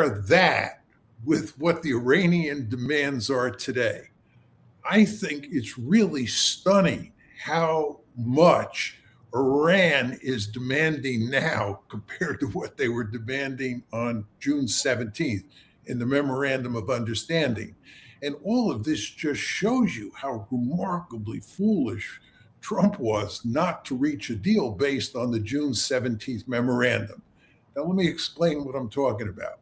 that with what the Iranian demands are today, I think it's really stunning how much Iran is demanding now compared to what they were demanding on June 17th in the Memorandum of Understanding. And all of this just shows you how remarkably foolish Trump was not to reach a deal based on the June 17th memorandum. Now, let me explain what I'm talking about.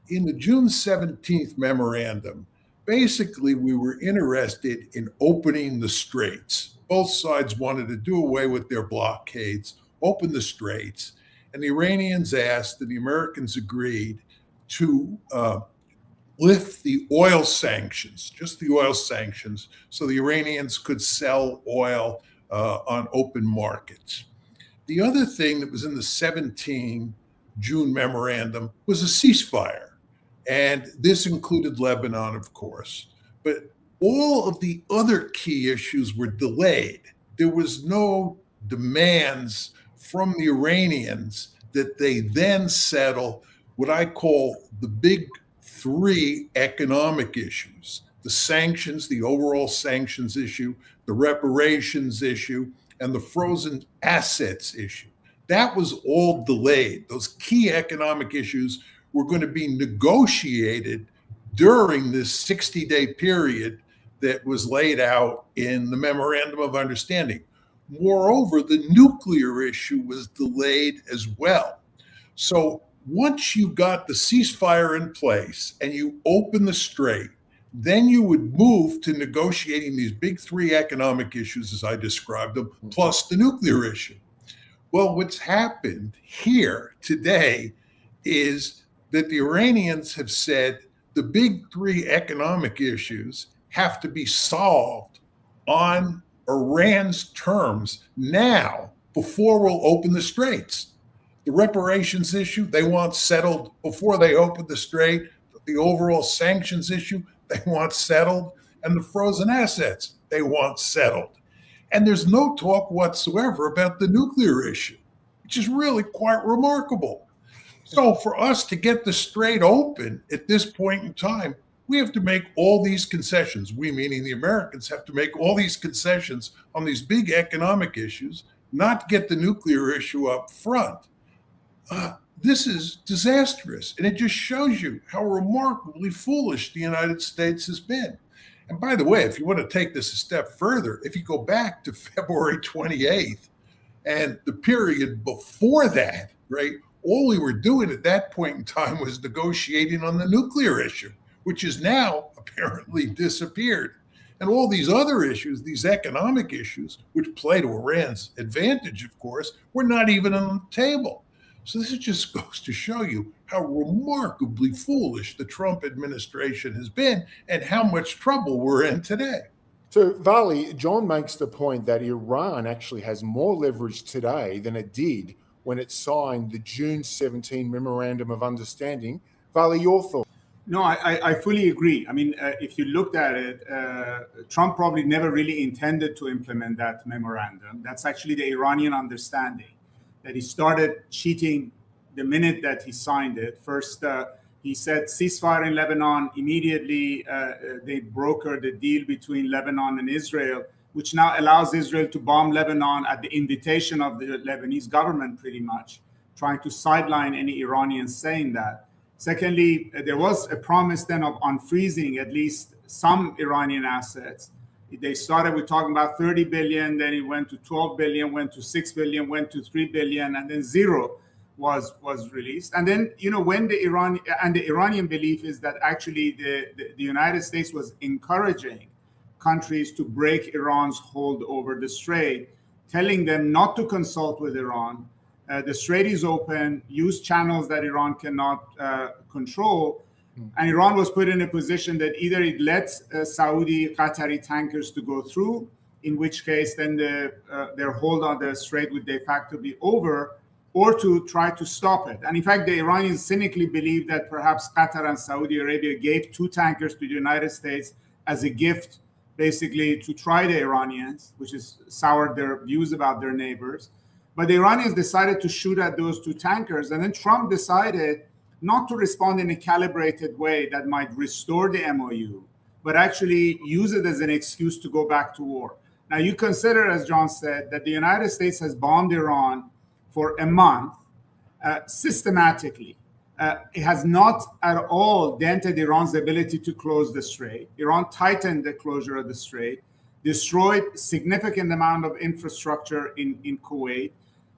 In the June 17th memorandum, basically, we were interested in opening the straits. Both sides wanted to do away with their blockades, open the straits, and the Iranians asked, and the Americans agreed to lift the oil sanctions, just the oil sanctions, so the Iranians could sell oil on open markets. The other thing that was in the 17 June memorandum was a ceasefire. And this included Lebanon, of course. But all of the other key issues were delayed. There was no demands from the Iranians that they then settle what I call the big three economic issues: the sanctions, the overall sanctions issue, the reparations issue, and the frozen assets issue. That was all delayed. Those key economic issues were going to be negotiated during this 60-day period that was laid out in the Memorandum of Understanding. Moreover, the nuclear issue was delayed as well. So once you got the ceasefire in place and you open the strait, then you would move to negotiating these big three economic issues, as I described them, plus the nuclear issue. Well, what's happened here today is that the Iranians have said the big three economic issues have to be solved on Iran's terms now before we'll open the straits. The reparations issue, they want settled before they open the strait. The overall sanctions issue, they want settled. And the frozen assets, they want settled. And there's no talk whatsoever about the nuclear issue, which is really quite remarkable. So for us to get the strait open at this point in time, we have to make all these concessions. We, meaning the Americans, have to make all these concessions on these big economic issues, not get the nuclear issue up front. This is disastrous. And it just shows you how remarkably foolish the United States has been. And by the way, if you want to take this a step further, if you go back to February 28th and the period before that, right, all we were doing at that point in time was negotiating on the nuclear issue, which has now apparently disappeared. And all these other issues, these economic issues, which play to Iran's advantage, of course, were not even on the table. So this just goes to show you how remarkably foolish the Trump administration has been and how much trouble we're in today. So, Vali, John makes the point that Iran actually has more leverage today than it did when it signed the June 17 Memorandum of Understanding. Vali, your thoughts? No, I fully agree. I mean, if you looked at it, Trump probably never really intended to implement that memorandum. That's actually the Iranian understanding, that he started cheating the minute that he signed it. First, he said ceasefire in Lebanon. Immediately, they brokered a deal between Lebanon and Israel, which now allows Israel to bomb Lebanon at the invitation of the Lebanese government, pretty much, trying to sideline any Iranians saying that. Secondly, there was a promise then of unfreezing at least some Iranian assets. They started with talking about 30 billion, then it went to 12 billion, went to 6 billion, went to 3 billion, and then zero was released. And then, when the Iranian belief is that actually the United States was encouraging countries to break Iran's hold over the strait, telling them not to consult with Iran. The strait is open, use channels that Iran cannot control. And Iran was put in a position that either it lets Saudi, Qatari tankers to go through, in which case then their hold on the strait would de facto be over, or to try to stop it. And in fact, the Iranians cynically believe that perhaps Qatar and Saudi Arabia gave 2 tankers to the United States as a gift, basically to try the Iranians, which is soured their views about their neighbors. But the Iranians decided to shoot at those 2 tankers. And then Trump decided not to respond in a calibrated way that might restore the MOU, but actually use it as an excuse to go back to war. Now, you consider, as John said, that the United States has bombed Iran for a month systematically. It has not at all dented Iran's ability to close the strait. Iran tightened the closure of the strait, destroyed significant amount of infrastructure in Kuwait,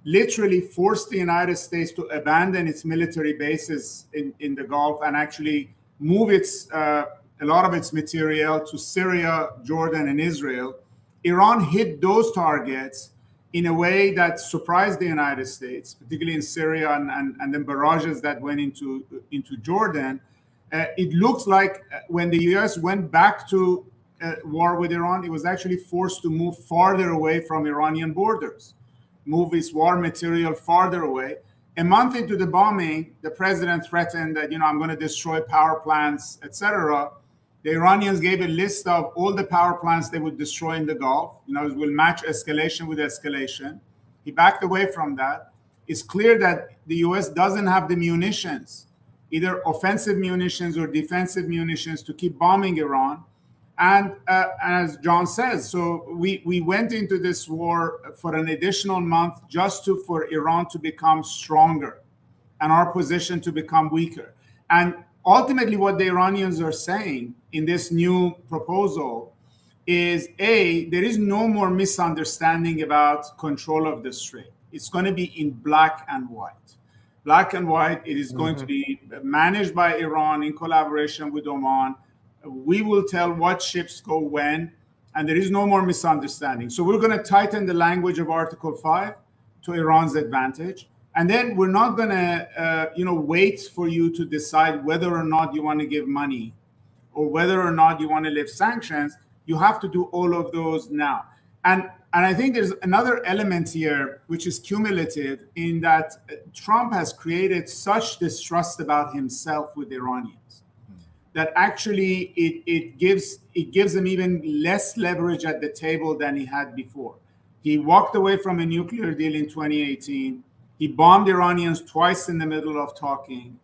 literally forced the United States to abandon its military bases in the Gulf and actually move a lot of its material to Syria, Jordan, and Israel. Iran hit those targets in a way that surprised the United States, particularly in Syria and then barrages that went into Jordan. It looks like when the US went back to war with Iran, it was actually forced to move farther away from Iranian borders, move its war material farther away. A month into the bombing, the president threatened that, I'm going to destroy power plants, etc. The Iranians gave a list of all the power plants they would destroy in the Gulf. We'll match escalation with escalation. He backed away from that. It's clear that the US doesn't have the munitions, either offensive munitions or defensive munitions, to keep bombing Iran. And as John says, so we went into this war for an additional month just for Iran to become stronger and our position to become weaker. And ultimately, what the Iranians are saying in this new proposal is, there is no more misunderstanding about control of the strait. It's going to be in black and white. Black and white, it is going to be managed by Iran in collaboration with Oman. We will tell what ships go when, and there is no more misunderstanding. So we're going to tighten the language of Article 5 to Iran's advantage. And then we're not going to, wait for you to decide whether or not you want to give money or whether or not you want to lift sanctions. You have to do all of those now. And I think there's another element here, which is cumulative, in that Trump has created such distrust about himself with the Iranians that actually it gives him even less leverage at the table than he had before. He walked away from a nuclear deal in 2018. He bombed Iranians twice in the middle of talking.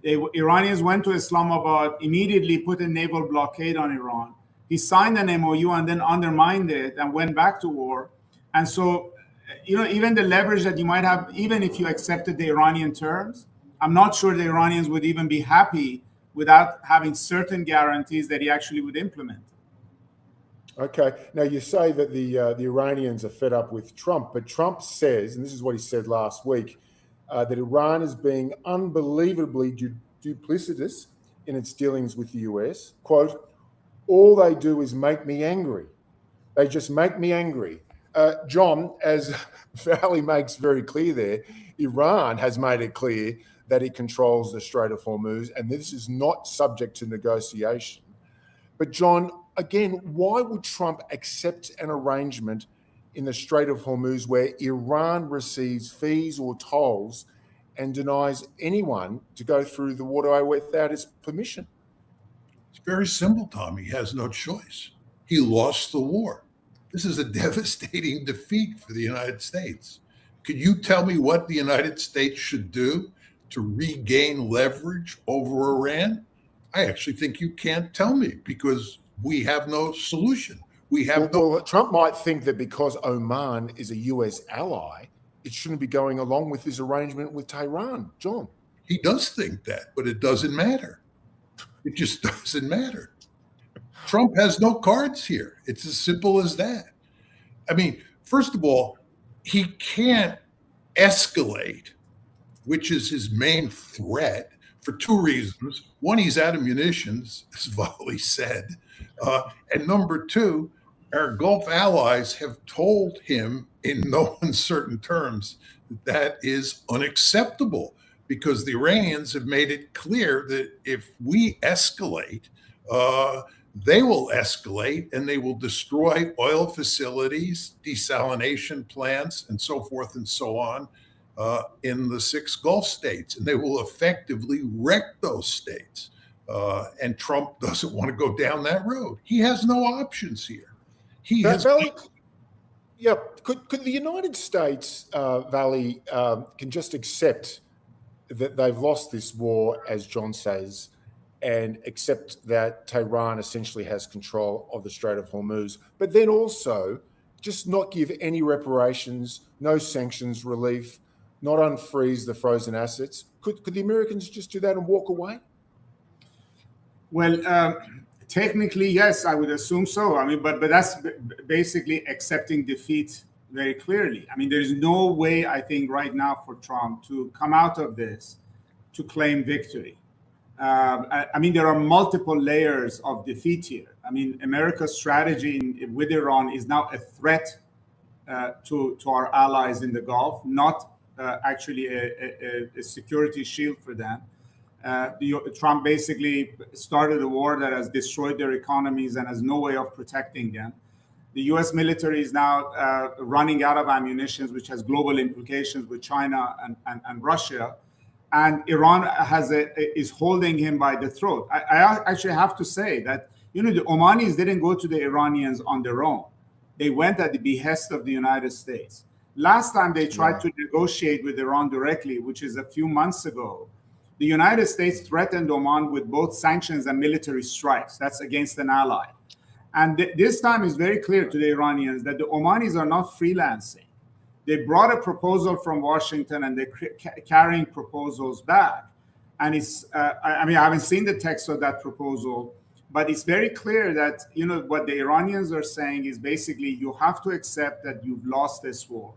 Iranians went to Islamabad, immediately put a naval blockade on Iran. He signed an MOU and then undermined it and went back to war. And so, even the leverage that you might have, even if you accepted the Iranian terms, I'm not sure the Iranians would even be happy without having certain guarantees that he actually would implement. Okay. Now, you say that the Iranians are fed up with Trump, but Trump says, and this is what he said last week, that Iran is being unbelievably duplicitous in its dealings with the US. Quote, all they do is make me angry. They just make me angry. John, as Valley makes very clear there, Iran has made it clear that it controls the Strait of Hormuz, and this is not subject to negotiation. But John, again, why would Trump accept an arrangement in the Strait of Hormuz where Iran receives fees or tolls and denies anyone to go through the waterway without his permission? It's very simple, Tom. He has no choice. He lost the war. This is a devastating defeat for the United States. Could you tell me what the United States should do to regain leverage over Iran? I actually think you can't tell me, because we have no solution. Well, Trump might think that because Oman is a US ally, it shouldn't be going along with this arrangement with Tehran. John. He does think that, but it doesn't matter. It just doesn't matter. Trump has no cards here. It's as simple as that. I mean, first of all, he can't escalate, which is his main threat, for two reasons. One, he's out of munitions, as Volley said. And number two, our Gulf allies have told him in no uncertain terms that is unacceptable, because the Iranians have made it clear that if we escalate, they will escalate and they will destroy oil facilities, desalination plants, and so forth and so on in the 6 Gulf states. And they will effectively wreck those states. And Trump doesn't want to go down that road. He has no options here. Yeah. Could the United States, Valley, can just accept that they've lost this war, as John says, and accept that Tehran essentially has control of the Strait of Hormuz, but then also just not give any reparations, no sanctions relief, not unfreeze the frozen assets. Could the Americans just do that and walk away? Well, technically, yes, I would assume so. I mean, but that's basically accepting defeat very clearly. I mean, there is no way, I think, right now for Trump to come out of this to claim victory. I mean, there are multiple layers of defeat here. I mean, America's strategy with Iran is now a threat to our allies in the Gulf, not actually a security shield for them. Trump basically started a war that has destroyed their economies and has no way of protecting them. The U.S. military is now running out of ammunition, which has global implications with China and Russia. And Iran is holding him by the throat. I actually have to say that, the Omanis didn't go to the Iranians on their own. They went at the behest of the United States. Last time they tried to negotiate with Iran directly, which is a few months ago, the United States threatened Oman with both sanctions and military strikes. That's against an ally. And this time is very clear to the Iranians that the Omanis are not freelancing. They brought a proposal from Washington and they're carrying proposals back. And it's, I mean, I haven't seen the text of that proposal, but it's very clear that, what the Iranians are saying is basically you have to accept that you've lost this war.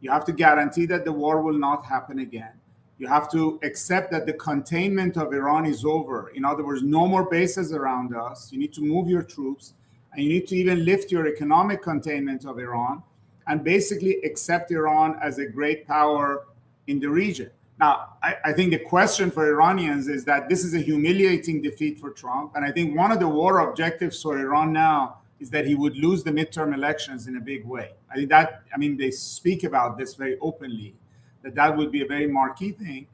You have to guarantee that the war will not happen again. You have to accept that the containment of Iran is over. In other words, no more bases around us. You need to move your troops, and you need to even lift your economic containment of Iran and basically accept Iran as a great power in the region. Now, I think the question for Iranians is that this is a humiliating defeat for Trump. And I think one of the war objectives for Iran now is that he would lose the midterm elections in a big way. I mean, they speak about this very openly, that would be a very marquee thing.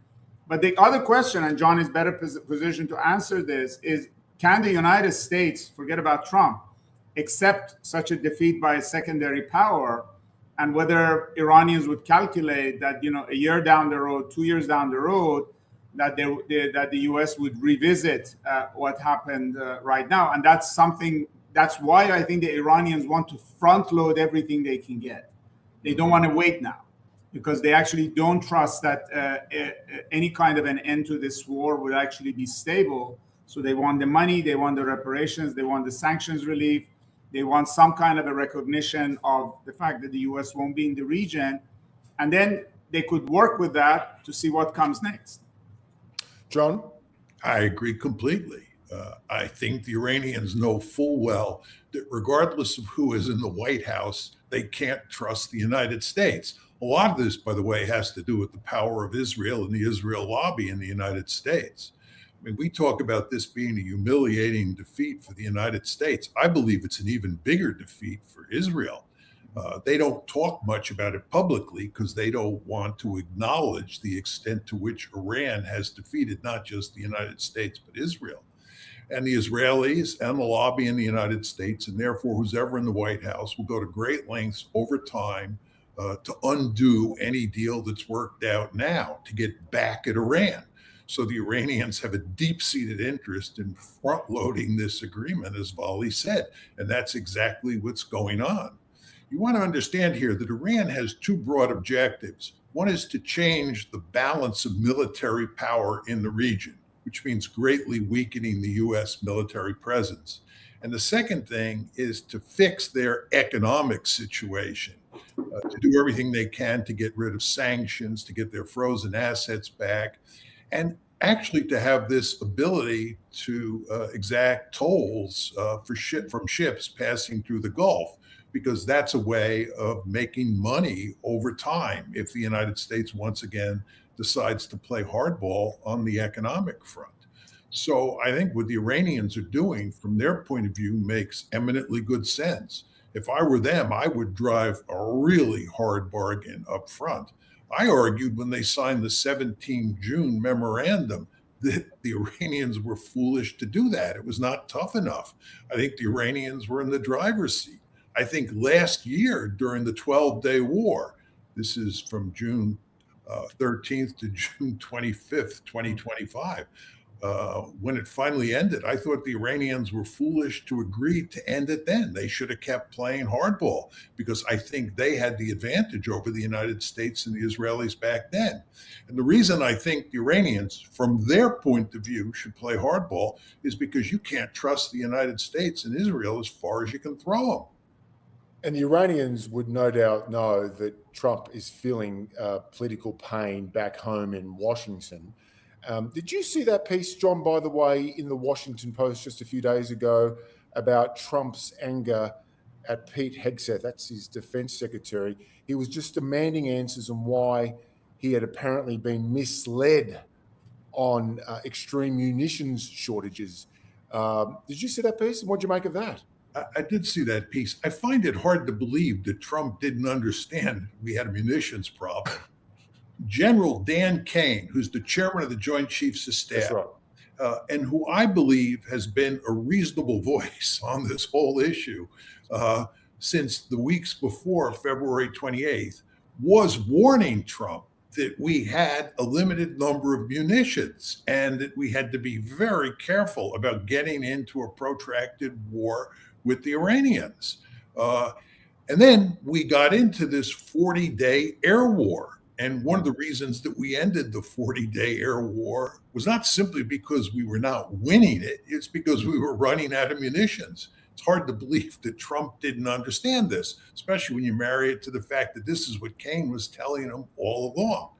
But the other question, and John is better positioned to answer this, is can the United States, forget about Trump, accept such a defeat by a secondary power, and whether Iranians would calculate that, a year down the road, 2 years down the road, that the U.S. would revisit what happened right now. And that's why I think the Iranians want to front load everything they can get. They don't want to wait now, because they actually don't trust that any kind of an end to this war would actually be stable. So they want the money, they want the reparations, they want the sanctions relief, they want some kind of a recognition of the fact that the U.S. won't be in the region. And then they could work with that to see what comes next. John? I agree completely. I think the Iranians know full well that regardless of who is in the White House, they can't trust the United States. A lot of this, by the way, has to do with the power of Israel and the Israel lobby in the United States. I mean, we talk about this being a humiliating defeat for the United States. I believe it's an even bigger defeat for Israel. They don't talk much about it publicly because they don't want to acknowledge the extent to which Iran has defeated not just the United States, but Israel. And the Israelis and the lobby in the United States, and therefore who's ever in the White House, will go to great lengths over time to undo any deal that's worked out now to get back at Iran. So the Iranians have a deep-seated interest in front-loading this agreement, as Vali said, and that's exactly what's going on. You want to understand here that Iran has two broad objectives. One is to change the balance of military power in the region, which means greatly weakening the U.S. military presence. And the second thing is to fix their economic situation, to do everything they can to get rid of sanctions, to get their frozen assets back, and actually to have this ability to exact tolls from ships passing through the Gulf, because that's a way of making money over time if the United States once again decides to play hardball on the economic front. So I think what the Iranians are doing from their point of view makes eminently good sense. If I were them, I would drive a really hard bargain up front. I argued when they signed the 17 June memorandum that the Iranians were foolish to do that. It was not tough enough. I think the Iranians were in the driver's seat. I think last year during the 12-day war, this is from June 13th to June 25th, 2025. When it finally ended, I thought the Iranians were foolish to agree to end it then. They should have kept playing hardball because I think they had the advantage over the United States and the Israelis back then. And the reason I think the Iranians, from their point of view, should play hardball is because you can't trust the United States and Israel as far as you can throw them. And the Iranians would no doubt know that Trump is feeling political pain back home in Washington. Did you see that piece, John, by the way, in the Washington Post just a few days ago about Trump's anger at Pete Hegseth? That's his defense secretary. He was just demanding answers on why he had apparently been misled on extreme munitions shortages. Did you see that piece? And what did you make of that? I did see that piece. I find it hard to believe that Trump didn't understand we had a munitions problem. General Dan Kane, who's the chairman of the Joint Chiefs of Staff, and who I believe has been a reasonable voice on this whole issue since the weeks before February 28th, was warning Trump that we had a limited number of munitions and that we had to be very careful about getting into a protracted war with the Iranians. And then we got into this 40-day air war. And one of the reasons that we ended the 40-day air war was not simply because we were not winning it, it's because we were running out of munitions. It's hard to believe that Trump didn't understand this, especially when you marry it to the fact that this is what Kane was telling him all along.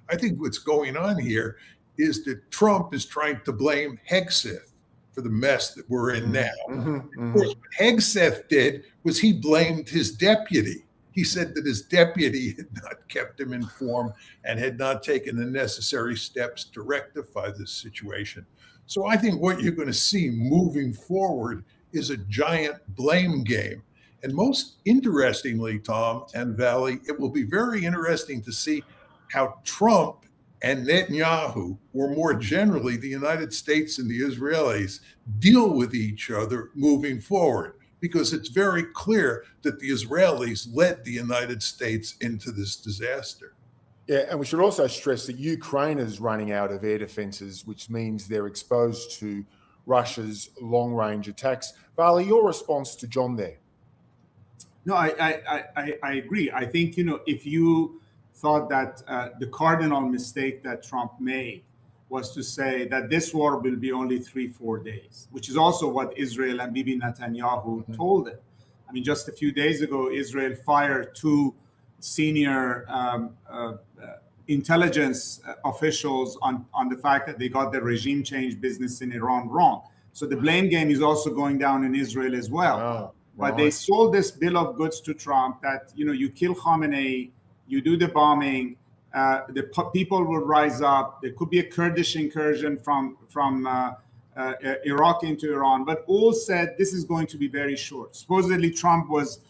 I think what's going on here is that Trump is trying to blame Hegseth for the mess that we're in now. Of course, what Hegseth did was he blamed his deputy. He said that his deputy had not kept him informed and had not taken the necessary steps to rectify this situation. So I think what you're going to see moving forward is a giant blame game. And most interestingly, Tom and Valley, it will be very interesting to see how Trump and Netanyahu, or more generally, the United States and the Israelis, deal with each other moving forward. Because it's very clear that the Israelis led the United States into this disaster. Yeah, and we should also stress that Ukraine is running out of air defenses, which means they're exposed to Russia's long-range attacks. Vali, your response to John there? No, I agree. I think, if you thought that the cardinal mistake that Trump made was to say that this war will be only 3-4 days, which is also what Israel and Bibi Netanyahu told him. I mean, just a few days ago, Israel fired 2 senior intelligence officials on the fact that they got the regime change business in Iran wrong. So the blame game is also going down in Israel as well. Wow. But they sold this bill of goods to Trump that, you kill Khamenei, you do the bombing, the people will rise up. There could be a Kurdish incursion from Iraq into Iran, but all said this is going to be very short. Supposedly Trump was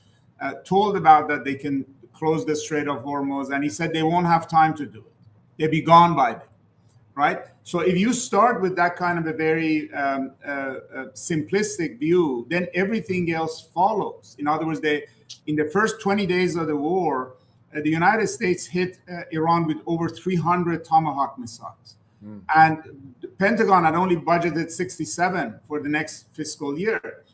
told about that they can close the Strait of Hormuz, and he said they won't have time to do it. They'll be gone by then, right? So if you start with that kind of a very simplistic view, then everything else follows. In other words, in the first 20 days of the war, the United States hit Iran with over 300 Tomahawk missiles. And the Pentagon had only budgeted 67 for the next fiscal year.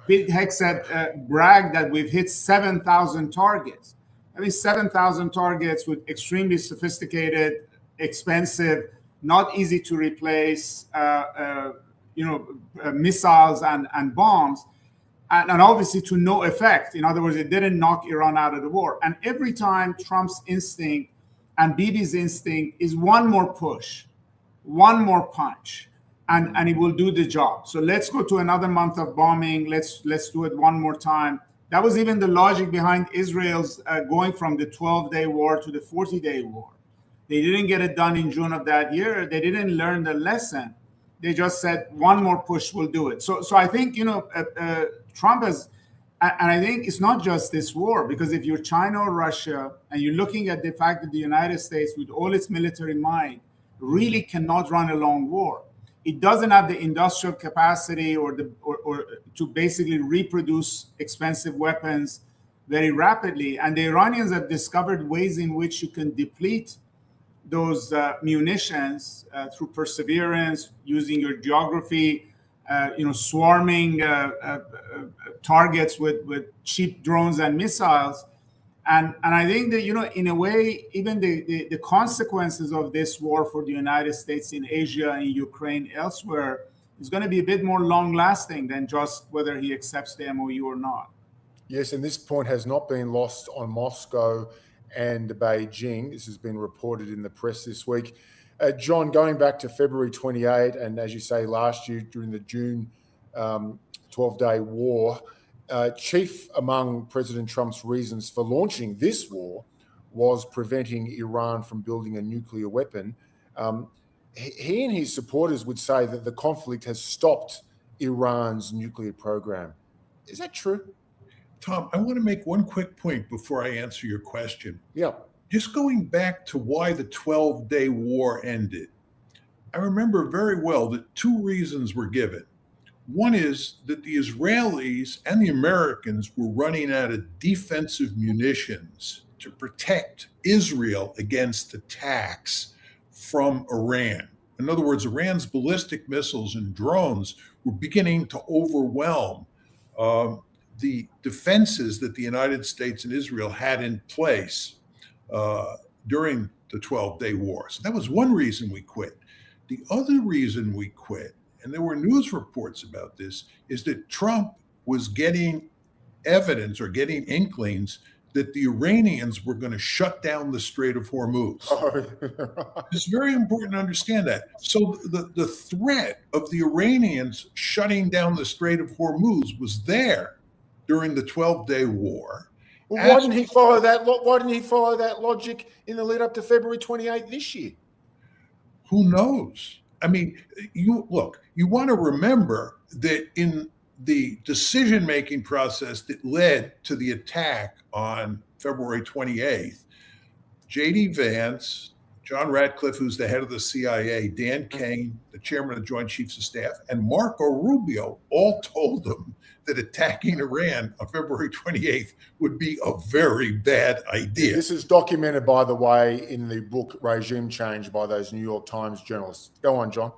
Pete Hegseth bragged that we've hit 7,000 targets. I mean, 7,000 targets with extremely sophisticated, expensive, not easy to replace, missiles and bombs. And obviously to no effect. In other words, it didn't knock Iran out of the war. And every time Trump's instinct and Bibi's instinct is one more push, one more punch, and it will do the job. So let's go to another month of bombing. Let's do it one more time. That was even the logic behind Israel's going from the 12-day war to the 40-day war. They didn't get it done in June of that year. They didn't learn the lesson. They just said one more push will do it. So I think, Trump has, and I think it's not just this war, because if you're China or Russia and you're looking at the fact that the United States, with all its military might, really cannot run a long war. It doesn't have the industrial capacity or to basically reproduce expensive weapons very rapidly. And the Iranians have discovered ways in which you can deplete those munitions through perseverance, using your geography, swarming targets with cheap drones and missiles. And I think that, in a way, even the consequences of this war for the United States in Asia, in Ukraine, elsewhere, is going to be a bit more long lasting than just whether he accepts the MOU or not. Yes, and this point has not been lost on Moscow and Beijing. This has been reported in the press this week. John, going back to February 28, and as you say, last year during the June 12-day war, chief among President Trump's reasons for launching this war was preventing Iran from building a nuclear weapon. He and his supporters would say that the conflict has stopped Iran's nuclear program. Is that true? Tom, I want to make one quick point before I answer your question. Yeah. Just going back to why the 12-day war ended, I remember very well that two reasons were given. One is that the Israelis and the Americans were running out of defensive munitions to protect Israel against attacks from Iran. In other words, Iran's ballistic missiles and drones were beginning to overwhelm the defenses that the United States and Israel had in place during the 12-day war. So that was one reason we quit. The other reason we quit, and there were news reports about this, is that Trump was getting evidence or getting inklings that the Iranians were going to shut down the Strait of Hormuz. It's very important to understand that. So the threat of the Iranians shutting down the Strait of Hormuz was there during the 12-day war. Well, why didn't he follow that? Why didn't he follow that logic in the lead up to February 28th this year? Who knows? I mean, you want to remember that in the decision-making process that led to the attack on February 28th, J.D. Vance, John Ratcliffe, who's the head of the CIA, Dan Kane, the chairman of the Joint Chiefs of Staff, and Marco Rubio all told them that attacking Iran on February 28th would be a very bad idea. This is documented, by the way, in the book Regime Change by those New York Times journalists. Go on, John.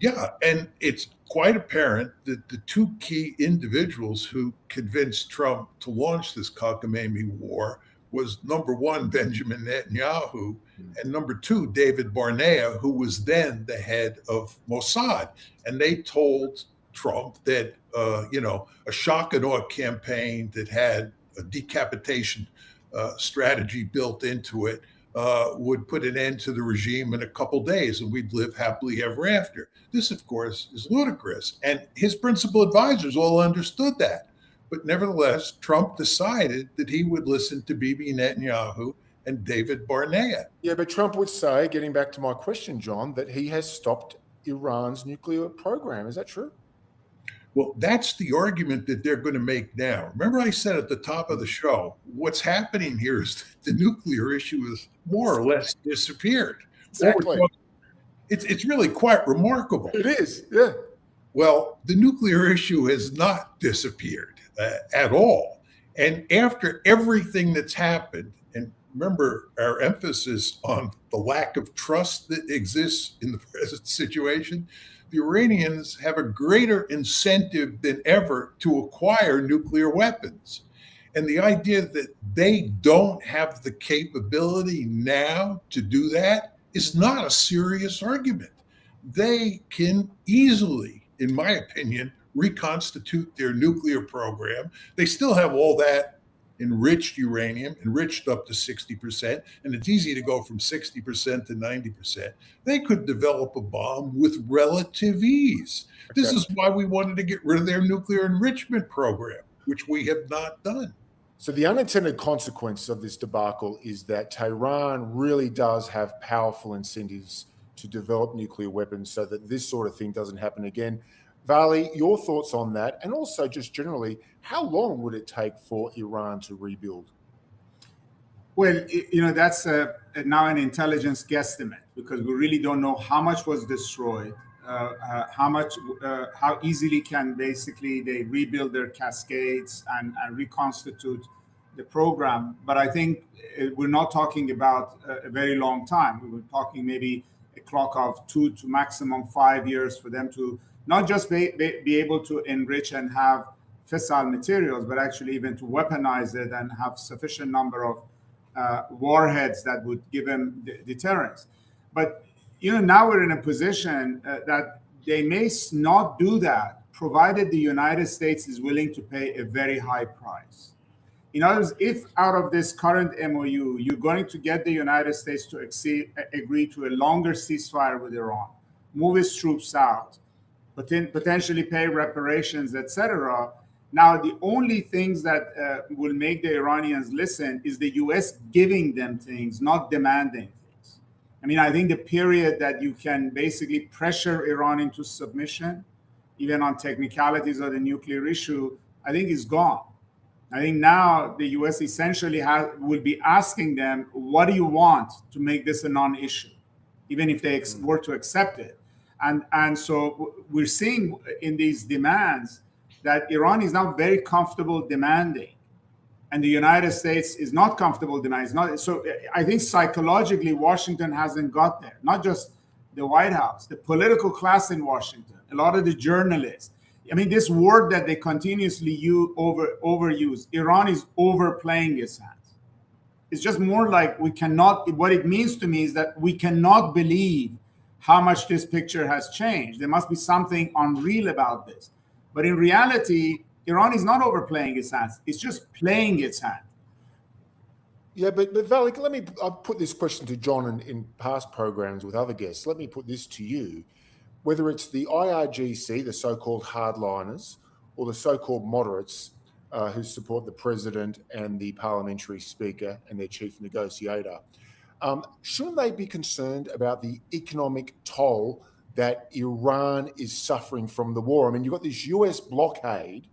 Yeah, and it's quite apparent that the two key individuals who convinced Trump to launch this cockamamie war was, number one, Benjamin Netanyahu, and number two, David Barnea, who was then the head of Mossad. And they told Trump that, a shock and awe campaign that had a decapitation strategy built into it would put an end to the regime in a couple days, and we'd live happily ever after. This, of course, is ludicrous. And his principal advisors all understood that. But nevertheless, Trump decided that he would listen to Bibi Netanyahu and David Barnea. Yeah, but Trump would say, getting back to my question, John, that he has stopped Iran's nuclear program. Is that true? Well, that's the argument that they're going to make now. Remember I said at the top of the show, what's happening here is that the nuclear issue is more or less disappeared. Exactly. It's really quite remarkable. It is, yeah. Well, the nuclear issue has not disappeared at all. And after everything that's happened, and remember our emphasis on the lack of trust that exists in the present situation, the Iranians have a greater incentive than ever to acquire nuclear weapons. And the idea that they don't have the capability now to do that is not a serious argument. They can easily, in my opinion, reconstitute their nuclear program. They still have all that enriched uranium, enriched up to 60%, and it's easy to go from 60% to 90%. They could develop a bomb with relative ease. Okay. This is why we wanted to get rid of their nuclear enrichment program, which we have not done. So the unintended consequence of this debacle is that Tehran really does have powerful incentives to develop nuclear weapons so that this sort of thing doesn't happen again. Vali, your thoughts on that, and also just generally, how long would it take for Iran to rebuild? Well, that's now an intelligence guesstimate, because we really don't know how much was destroyed, how easily can basically they rebuild their cascades and reconstitute the program, but I think we're not talking about a very long time. We were talking maybe a clock of 2 to maximum 5 years for them to not just be able to enrich and have fissile materials, but actually even to weaponize it and have sufficient number of warheads that would give them deterrence. But now we're in a position that they may not do that, provided the United States is willing to pay a very high price. In other words, if out of this current MOU, you're going to get the United States to agree to a longer ceasefire with Iran, move its troops out, potentially pay reparations, etc. Now, the only things that will make the Iranians listen is the U.S. giving them things, not demanding things. I mean, I think the period that you can basically pressure Iran into submission, even on technicalities of the nuclear issue, I think is gone. I think now the U.S. essentially will be asking them, what do you want to make this a non-issue, even if they were to accept it. And so we're seeing in these demands that Iran is now very comfortable demanding, and the United States is not comfortable demanding. So I think psychologically, Washington hasn't got there, not just the White House, the political class in Washington, a lot of the journalists. I mean, this word that they continuously overuse, Iran is overplaying its hands. It's just more like we cannot, what it means to me is that we cannot believe how much this picture has changed. There must be something unreal about this. But in reality, Iran is not overplaying its hands. It's just playing its hand. Yeah, but Valik, I'll put this question to John in past programs with other guests. Let me put this to you. Whether it's the IRGC, the so-called hardliners, or the so-called moderates who support the president and the parliamentary speaker and their chief negotiator, shouldn't they be concerned about the economic toll that Iran is suffering from the war? I mean, you've got this US blockade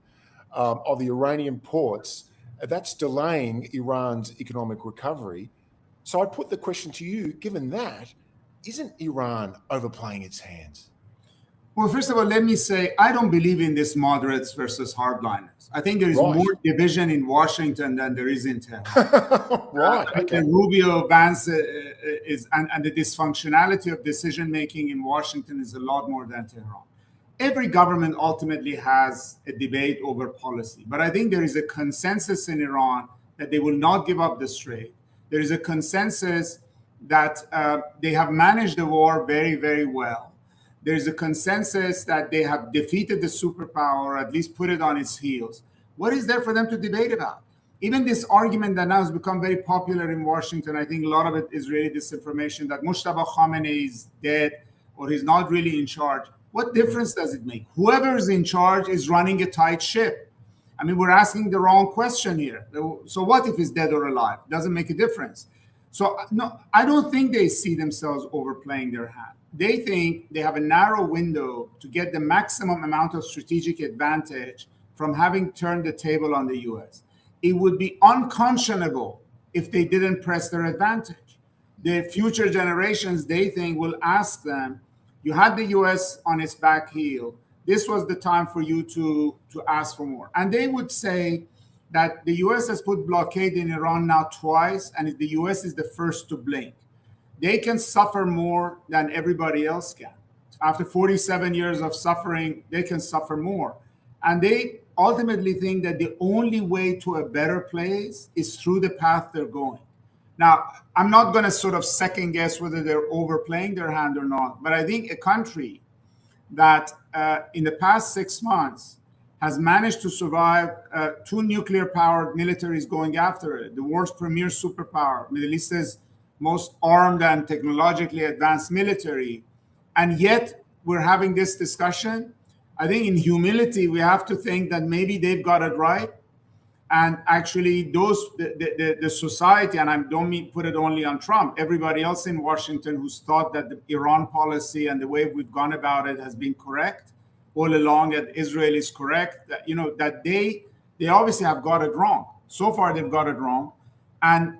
of the Iranian ports. That's delaying Iran's economic recovery. So I put the question to you, given that, isn't Iran overplaying its hands? Well, first of all, let me say, I don't believe in this moderates versus hardliners. I think there is more division in Washington than there is in Tehran. Right. Okay. Rubio, Vance and the dysfunctionality of decision-making in Washington is a lot more than Tehran. Every government ultimately has a debate over policy, but I think there is a consensus in Iran that they will not give up the Strait. There is a consensus that they have managed the war very, very well. There's a consensus that they have defeated the superpower, or at least put it on its heels. What is there for them to debate about? Even this argument that now has become very popular in Washington, I think a lot of it is really disinformation that Mojtaba Khamenei is dead or he's not really in charge. What difference does it make? Whoever is in charge is running a tight ship. I mean, we're asking the wrong question here. So what if he's dead or alive? Doesn't make a difference. So no, I don't think they see themselves overplaying their hand. They think they have a narrow window to get the maximum amount of strategic advantage from having turned the table on the US. It would be unconscionable if they didn't press their advantage. The future generations, they think, will ask them, you had the US on its back heel. This was the time for you to ask for more. And they would say that the US has put blockade in Iran now twice, and the US is the first to blink. They can suffer more than everybody else can. After 47 years of suffering, they can suffer more. And they ultimately think that the only way to a better place is through the path they're going. Now, I'm not going to sort of second guess whether they're overplaying their hand or not, but I think a country that in the past 6 months has managed to survive 2 nuclear-powered militaries going after it, the world's premier superpower, Middle East's most armed and technologically advanced military, and yet we're having this discussion. I think in humility, we have to think that maybe they've got it right. And actually, the society, and I don't mean put it only on Trump, everybody else in Washington who's thought that the Iran policy and the way we've gone about it has been correct all along, that Israel is correct, that, you know, that they obviously have got it wrong. So far, they've got it wrong. And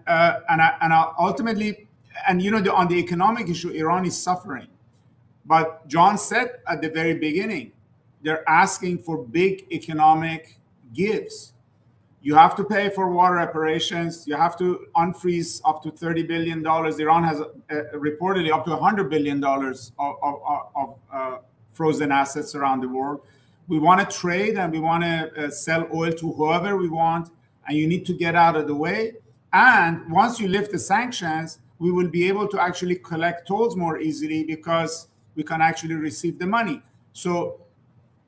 ultimately, and you know, on the economic issue, Iran is suffering. But John said at the very beginning, they're asking for big economic gives. You have to pay for war reparations. You have to unfreeze up to $30 billion. Iran has reportedly up to $100 billion of frozen assets around the world. We want to trade and we want to sell oil to whoever we want, and you need to get out of the way. And once you lift the sanctions, we will be able to actually collect tolls more easily because we can actually receive the money. So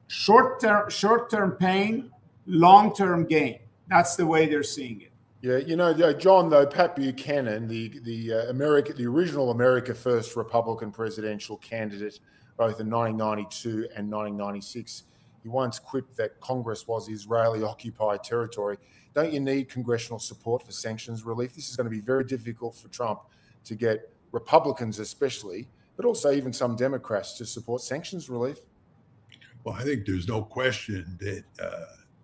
short-term pain, long-term gain. That's the way they're seeing it. Yeah, John, though, Pat Buchanan, the original America First Republican presidential candidate, both in 1992 and 1996, he once quipped that Congress was Israeli-occupied territory. Don't you need congressional support for sanctions relief? This is going to be very difficult for Trump to get Republicans especially, but also even some Democrats to support sanctions relief. Well, I think there's no question that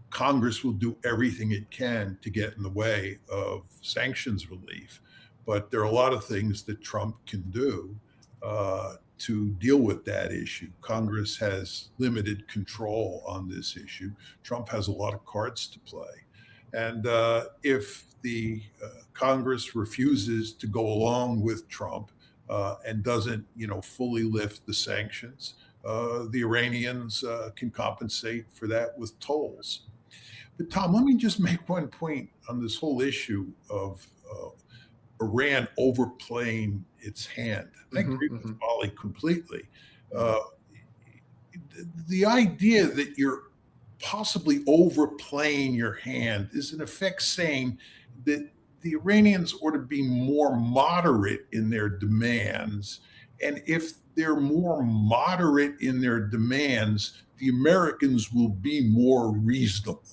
Congress will do everything it can to get in the way of sanctions relief. But there are a lot of things that Trump can do to deal with that issue. Congress has limited control on this issue. Trump has a lot of cards to play. And if the Congress refuses to go along with Trump and doesn't, fully lift the sanctions, the Iranians can compensate for that with tolls. But Tom, let me just make one point on this whole issue of Iran overplaying its hand. I agree with Molly completely. The idea that you're possibly overplaying your hand is in effect saying that the Iranians ought to be more moderate in their demands. And if they're more moderate in their demands, the Americans will be more reasonable.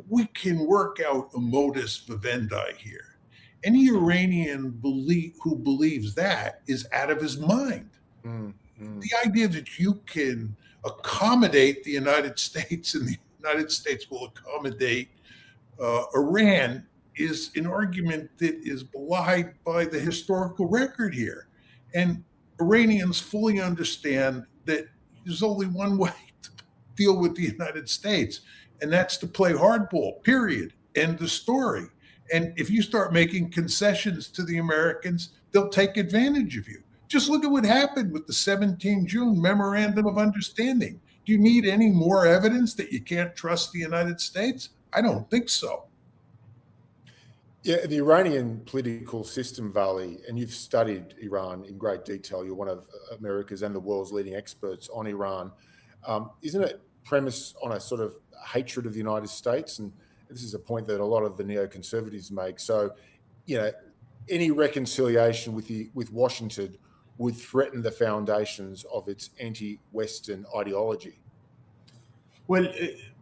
We can work out a modus vivendi here. Any Iranian who believes that is out of his mind. The idea that you can accommodate the United States and the United States will accommodate Iran is an argument that is belied by the historical record here. And Iranians fully understand that there's only one way to deal with the United States, and that's to play hardball, period. End of story. And if you start making concessions to the Americans, they'll take advantage of you. Just look at what happened with the 17 June Memorandum of Understanding. Do you need any more evidence that you can't trust the United States? I don't think so. Yeah, the Iranian political system, Vali, and you've studied Iran in great detail. You're one of America's and the world's leading experts on Iran. Isn't it premised on a sort of hatred of the United States? And this is a point that a lot of the neoconservatives make. So, any reconciliation with Washington would threaten the foundations of its anti-Western ideology. Well,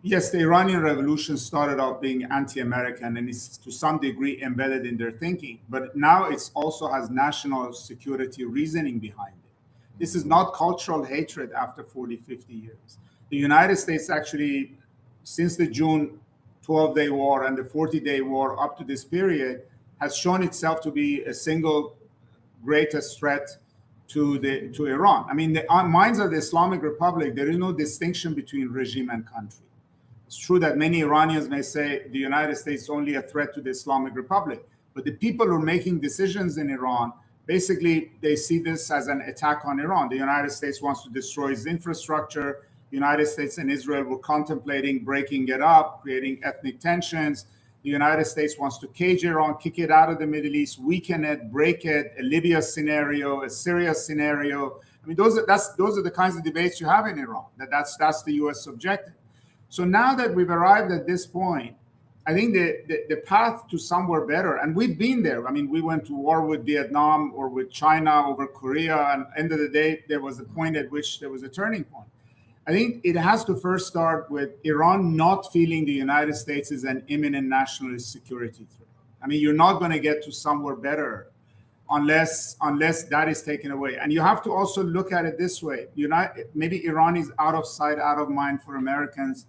yes, the Iranian Revolution started out being anti-American and is to some degree embedded in their thinking. But now it also has national security reasoning behind it. This is not cultural hatred after 40, 50 years. The United States actually, since the June 12-day war and the 40-day war up to this period, has shown itself to be a single greatest threat to Iran. I mean, the minds of the Islamic Republic, there is no distinction between regime and country. It's true that many Iranians may say the United States is only a threat to the Islamic Republic, but the people who are making decisions in Iran, basically, they see this as an attack on Iran. The United States wants to destroy its infrastructure. The United States and Israel were contemplating breaking it up, creating ethnic tensions. The United States wants to cage Iran, kick it out of the Middle East, weaken it, break it, a Libya scenario, a Syria scenario. I mean, those are the kinds of debates you have in Iran. That's the U.S. objective. So now that we've arrived at this point, I think the path to somewhere better, and we've been there. I mean, we went to war with Vietnam or with China over Korea, and at the end of the day, there was a point at which there was a turning point. I think it has to first start with Iran not feeling the United States is an imminent nationalist security threat. I mean, you're not going to get to somewhere better unless that is taken away. And you have to also look at it this way. Maybe Iran is out of sight, out of mind for Americans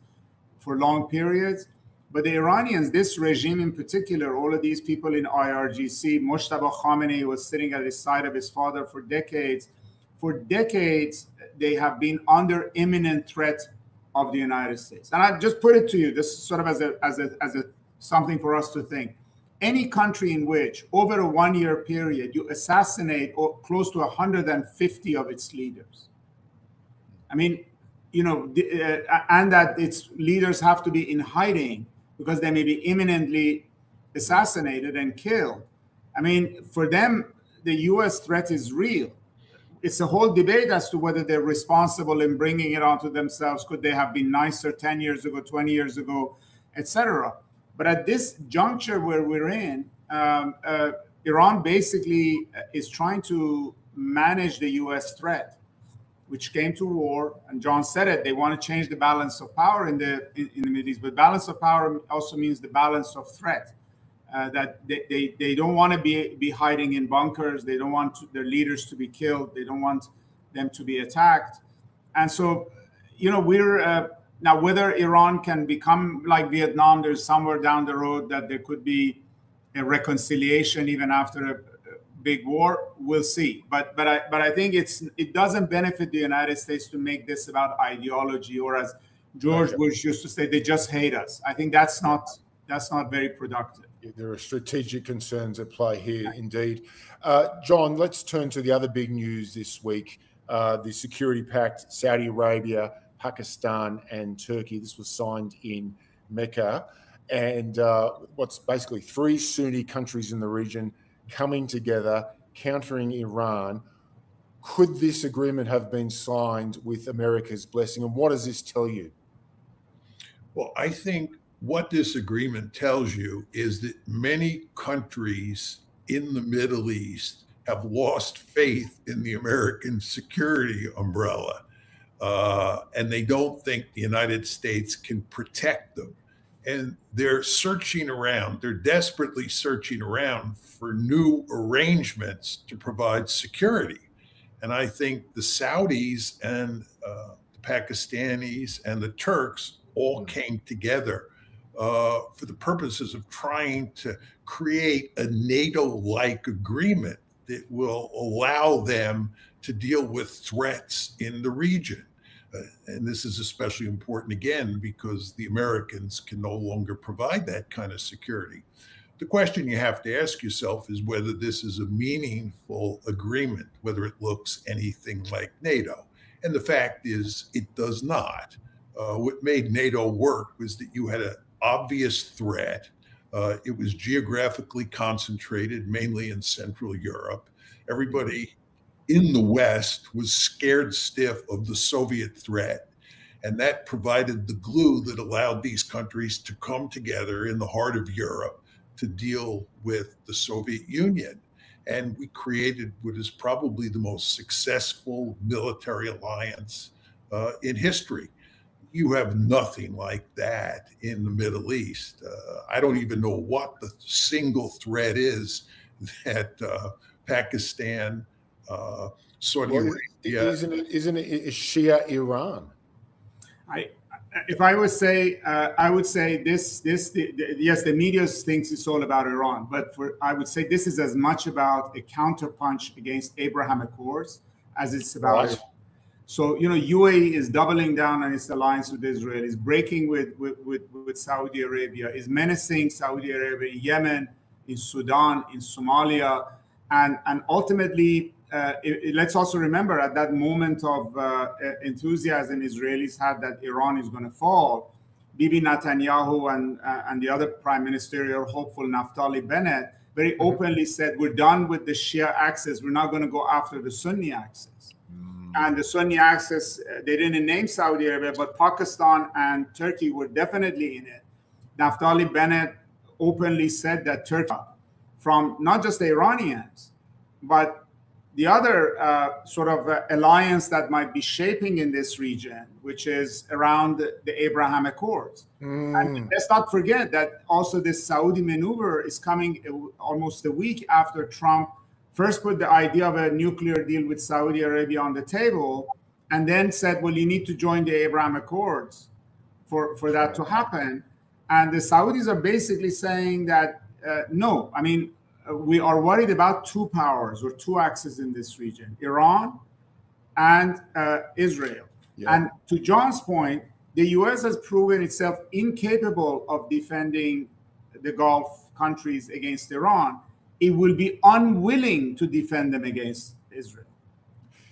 for long periods. But the Iranians, this regime in particular, all of these people in IRGC, Mojtaba Khamenei was sitting at the side of his father for decades. For decades, they have been under imminent threat of the United States. And I just put it to you, this sort of as a something for us to think. Any country in which over a 1 year period you assassinate close to 150 of its leaders, I mean, and that its leaders have to be in hiding because they may be imminently assassinated and killed. I mean, for them, the US threat is real. It's a whole debate as to whether they're responsible in bringing it onto themselves. Could they have been nicer 10 years ago, 20 years ago, etc.? But at this juncture where we're in, Iran basically is trying to manage the US threat, which came to war. And John said it, they want to change the balance of power in the Middle East. But balance of power also means the balance of threat. That they don't want to be hiding in bunkers. They don't want their leaders to be killed. They don't want them to be attacked. And so, we're now whether Iran can become like Vietnam, there's somewhere down the road that there could be a reconciliation even after a big war. We'll see. But I think it doesn't benefit the United States to make this about ideology, or as George Bush used to say, they just hate us. I think that's not very productive. There are strategic concerns at play here, indeed. John, let's turn to the other big news this week, the Security Pact, Saudi Arabia, Pakistan, and Turkey. This was signed in Mecca. And what's basically 3 Sunni countries in the region coming together, countering Iran. Could this agreement have been signed with America's blessing? And what does this tell you? Well, I think what this agreement tells you is that many countries in the Middle East have lost faith in the American security umbrella, and they don't think the United States can protect them. And they're searching around, they're desperately searching around for new arrangements to provide security. And I think the Saudis and the Pakistanis and the Turks all came together for the purposes of trying to create a NATO-like agreement that will allow them to deal with threats in the region. And this is especially important, again, because the Americans can no longer provide that kind of security. The question you have to ask yourself is whether this is a meaningful agreement, whether it looks anything like NATO. And the fact is, it does not. What made NATO work was that you had an obvious threat. It was geographically concentrated, mainly in Central Europe. Everybody in the West was scared stiff of the Soviet threat. And that provided the glue that allowed these countries to come together in the heart of Europe to deal with the Soviet Union. And we created what is probably the most successful military alliance in history. You have nothing like that in the Middle East. I don't even know what the single threat is that Pakistan, Saudi Arabia. Isn't it Shia Iran? If I would say, I would say yes, the media thinks it's all about Iran, but I would say this is as much about a counterpunch against Abraham Accords as it's about. Right. So, UAE is doubling down on its alliance with Israel, is breaking with Saudi Arabia, is menacing Saudi Arabia, Yemen, in Sudan, in Somalia, and ultimately, let's also remember at that moment of enthusiasm Israelis had that Iran is going to fall, Bibi Netanyahu and the other prime ministerial hopeful Naftali Bennett very openly said, we're done with the Shia axis. We're not going to go after the Sunni axis. And the Sunni axis, they didn't name Saudi Arabia, but Pakistan and Turkey were definitely in it. Naftali Bennett openly said that Turkey, from not just the Iranians, but the other sort of alliance that might be shaping in this region, which is around the Abraham Accords. And let's not forget that also this Saudi maneuver is coming almost a week after Trump first put the idea of a nuclear deal with Saudi Arabia on the table, and then said, well, you need to join the Abraham Accords for that to happen. And the Saudis are basically saying that, no, I mean, we are worried about 2 powers or 2 axes in this region, Iran and Israel. Yeah. And to John's point, the U.S. has proven itself incapable of defending the Gulf countries against Iran, it will be unwilling to defend them against Israel.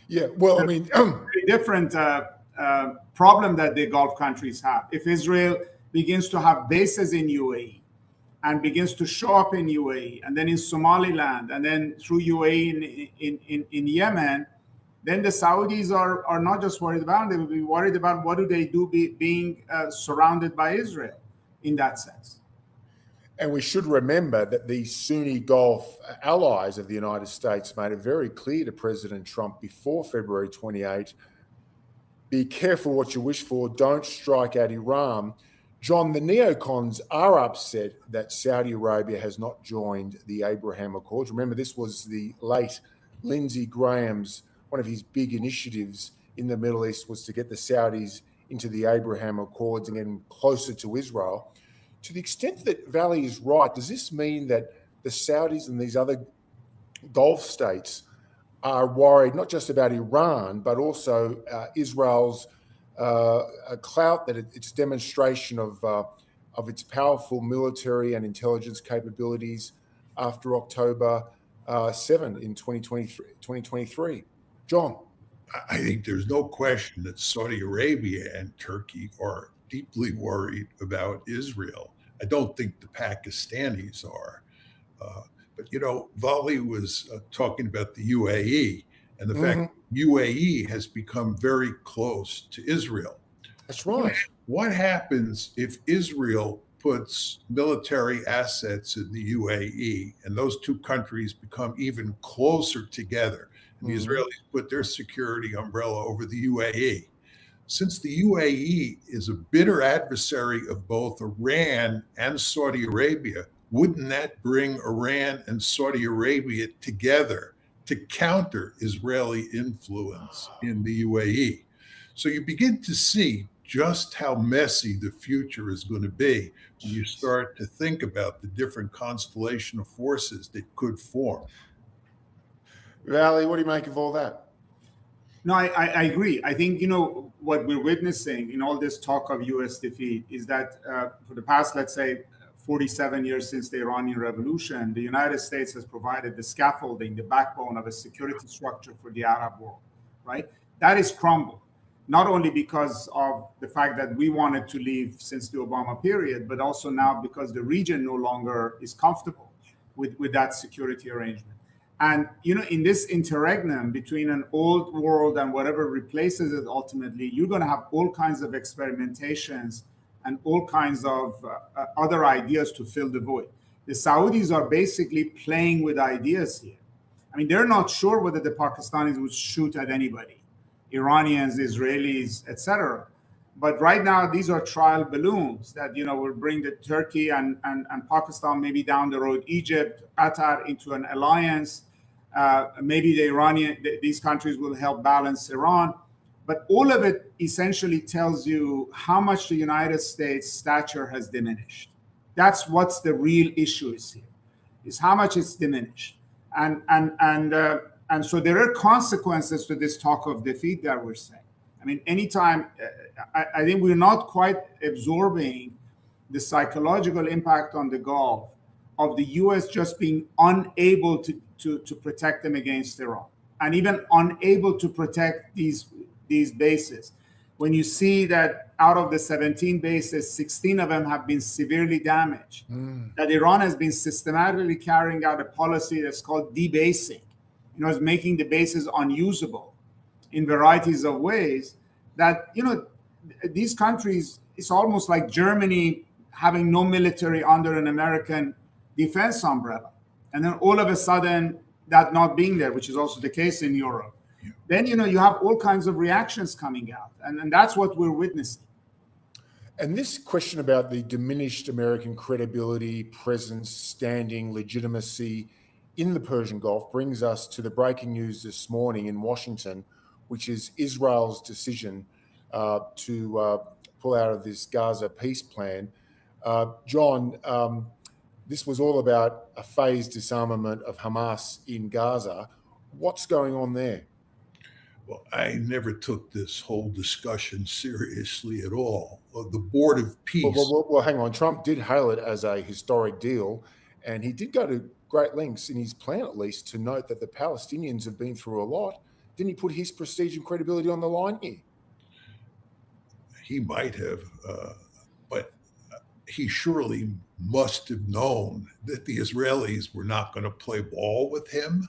Yeah, well, I mean, Very different problem that the Gulf countries have. If Israel begins to have bases in UAE and begins to show up in UAE and then in Somaliland and then through UAE in Yemen, then the Saudis are not just worried about, they will be worried about what do they do being surrounded by Israel in that sense. and we should remember that the Sunni Gulf allies of the United States made it very clear to President Trump before February 28, be careful what you wish for, don't strike at Iran. John, the neocons are upset that Saudi Arabia has not joined the Abraham Accords. Remember, this was the late Lindsey Graham's, one of his big initiatives in the Middle East was to get the Saudis into the Abraham Accords and get them closer to Israel. To the extent that Valley is right, does this mean that the Saudis and these other Gulf states are worried not just about Iran, but also Israel's clout, that its demonstration of its powerful military and intelligence capabilities after October 7 in 2023? John? I think there's no question that Saudi Arabia and Turkey are deeply worried about Israel. I don't think the Pakistanis are. But, Vali was talking about the UAE and the fact UAE has become very close to Israel. That's right. What happens if Israel puts military assets in the UAE and those two countries become even closer together? And the Israelis put their security umbrella over the UAE. Since the UAE is a bitter adversary of both Iran and Saudi Arabia, wouldn't that bring Iran and Saudi Arabia together to counter Israeli influence in the UAE? So you begin to see just how messy the future is going to be when you start to think about the different constellation of forces that could form. Valley, what do you make of all that? No, I agree. I think, what we're witnessing in all this talk of U.S. defeat is that for the past, let's say, 47 years since the Iranian Revolution, the United States has provided the scaffolding, the backbone of a security structure for the Arab world, right? That is crumbled, not only because of the fact that we wanted to leave since the Obama period, but also now because the region no longer is comfortable with that security arrangement. And, in this interregnum between an old world and whatever replaces it ultimately, you're going to have all kinds of experimentations and all kinds of other ideas to fill the void. The Saudis are basically playing with ideas here. I mean, they're not sure whether the Pakistanis would shoot at anybody, Iranians, Israelis, etc. But right now, these are trial balloons that, will bring the Turkey and Pakistan, maybe down the road, Egypt, Qatar into an alliance. Maybe these countries will help balance Iran. But all of it essentially tells you how much the United States' stature has diminished. That's what's the real issue is here, is how much it's diminished. And so there are consequences to this talk of defeat that we're saying. I mean, anytime, I think we're not quite absorbing the psychological impact on the Gulf of the U.S. just being unable to protect them against Iran, and even unable to protect these bases. When you see that out of the 17 bases, 16 of them have been severely damaged, that Iran has been systematically carrying out a policy that's called debasing, is making the bases unusable in varieties of ways, that, these countries, it's almost like Germany having no military under an American defense umbrella. And then all of a sudden, that not being there, which is also the case in Europe. Then, you have all kinds of reactions coming out. And that's what we're witnessing. And this question about the diminished American credibility, presence, standing, legitimacy in the Persian Gulf brings us to the breaking news this morning in Washington, which is Israel's decision to pull out of this Gaza peace plan. John, this was all about a phased disarmament of Hamas in Gaza. What's going on there? Well, I never took this whole discussion seriously at all. The Board of Peace. Well, hang on. Trump did hail it as a historic deal, and he did go to great lengths in his plan, at least, to note that the Palestinians have been through a lot. Didn't he put his prestige and credibility on the line here? He might have, but he surely must have known that the Israelis were not going to play ball with him.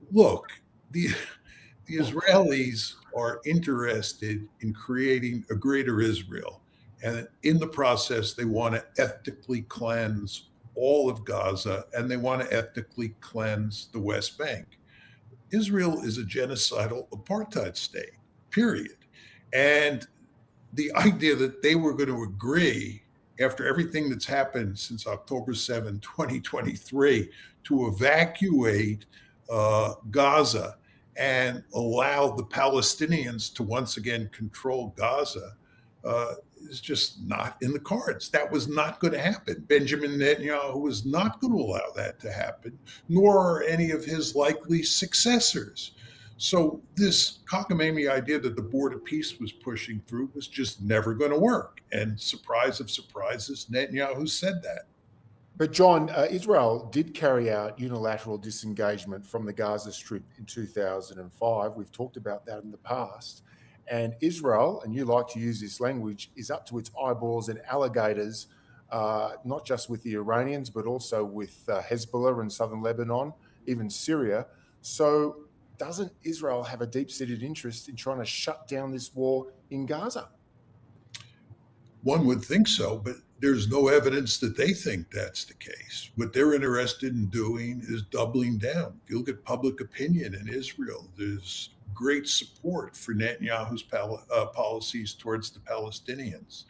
Look, the Israelis are interested in creating a greater Israel. And in the process, they want to ethnically cleanse all of Gaza and they want to ethnically cleanse the West Bank. Israel is a genocidal apartheid state, period. And the idea that they were going to agree after everything that's happened since October 7, 2023, to evacuate Gaza and allow the Palestinians to once again control Gaza is just not in the cards. That was not going to happen. Benjamin Netanyahu was not going to allow that to happen, nor any of his likely successors. So this cockamamie idea that the Board of Peace was pushing through was just never going to work. And surprise of surprises, Netanyahu said that. But John, Israel did carry out unilateral disengagement from the Gaza Strip in 2005. We've talked about that in the past. And Israel, and you like to use this language, is up to its eyeballs in alligators, not just with the Iranians, but also with Hezbollah in southern Lebanon, even Syria. So doesn't Israel have a deep-seated interest in trying to shut down this war in Gaza? One would think so, but there's no evidence that they think that's the case. What they're interested in doing is doubling down. If you look at public opinion in Israel, there's great support for Netanyahu's policies towards the Palestinians.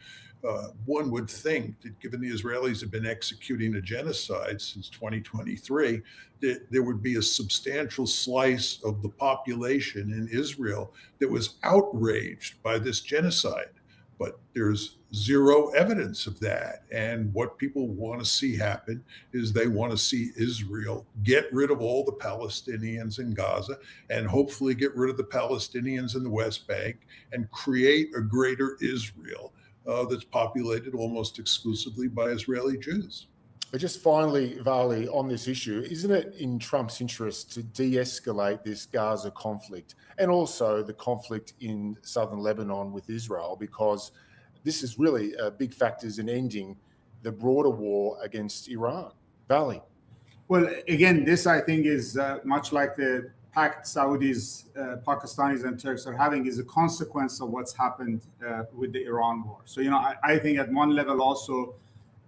One would think that given the Israelis have been executing a genocide since 2023, that there would be a substantial slice of the population in Israel that was outraged by this genocide. But there's zero evidence of that. And what people want to see happen is they want to see Israel get rid of all the Palestinians in Gaza and hopefully get rid of the Palestinians in the West Bank and create a greater Israel that's populated almost exclusively by Israeli Jews. But just finally, Vali, on this issue, isn't it in Trump's interest to de-escalate this Gaza conflict and also the conflict in southern Lebanon with Israel? Because this is really big factors in ending the broader war against Iran. Vali. Well, again, this I think is much like the pact Saudis, Pakistanis, and Turks are having, is a consequence of what's happened with the Iran war. So, I think at one level also,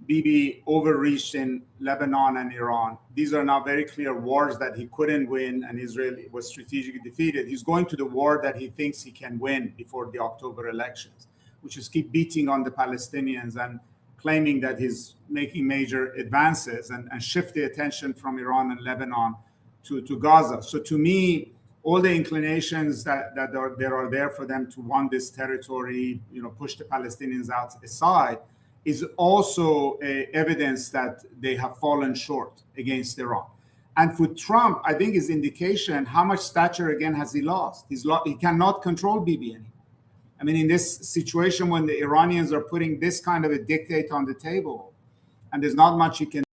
Bibi overreached in Lebanon and Iran. These are now very clear wars that he couldn't win, and Israel was strategically defeated. He's going to the war that he thinks he can win before the October elections, which is keep beating on the Palestinians and claiming that he's making major advances and shift the attention from Iran and Lebanon to Gaza. So to me, all the inclinations that are there for them to want this territory, push the Palestinians out aside, is also evidence that they have fallen short against Iran. And for Trump, I think is indication how much stature again has he lost. He cannot control Bibi anymore. I mean, in this situation when the Iranians are putting this kind of a dictate on the table, and there's not much he can